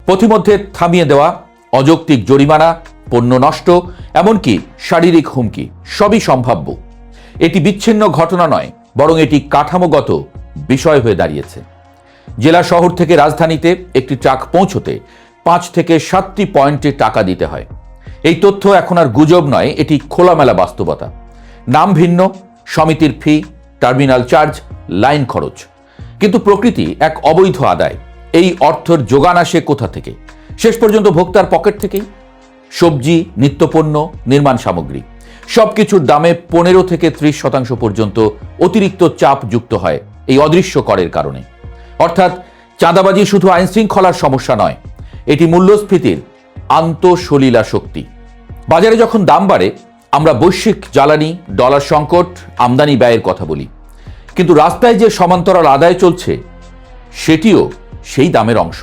পথিমধ্যে থামিয়ে দেওয়া, অযৌক্তিক জরিমানা, পণ্য নষ্ট, এমনকি শারীরিক হুমকি সবই সম্ভাব্য। এটি বিচ্ছিন্ন ঘটনা নয়, বরং এটি কাঠামোগত বিষয় হয়ে দাঁড়িয়েছে। জেলা শহর থেকে রাজধানীতে একটি ট্রাক পৌঁছতে 5 থেকে 7টি পয়েন্টে টাকা দিতে হয়। এই তথ্য এখন আর গুজব নয়, এটি খোলামেলা বাস্তবতা। নাম ভিন্ন, সমিতির ফি, টার্মিনাল চার্জ, লাইন খরচ, কিন্তু প্রকৃতি এক অবৈধ আদায়। এই অর্থের যোগান আসে কোথা থেকে? শেষ পর্যন্ত ভোক্তার পকেট থেকেই। সবজি, নিত্যপণ্য, নির্মাণ সামগ্রী সবকিছুর দামে 15 থেকে 30% পর্যন্ত অতিরিক্ত চাপ যুক্ত হয় এই অদৃশ্য করের কারণে। অর্থাৎ চাঁদাবাজি শুধু আইন শৃঙ্খলার সমস্যা নয়, এটি মূল্যস্ফীতির আন্তঃসলীলা শক্তি। বাজারে যখন দাম বাড়ে, আমরা বৈশ্বিক জ্বালানি, ডলার সংকট, আমদানি ব্যয়ের কথা বলি, কিন্তু রাস্তায় যে সমান্তরাল আদায় চলছে সেটিও সেই দামের অংশ।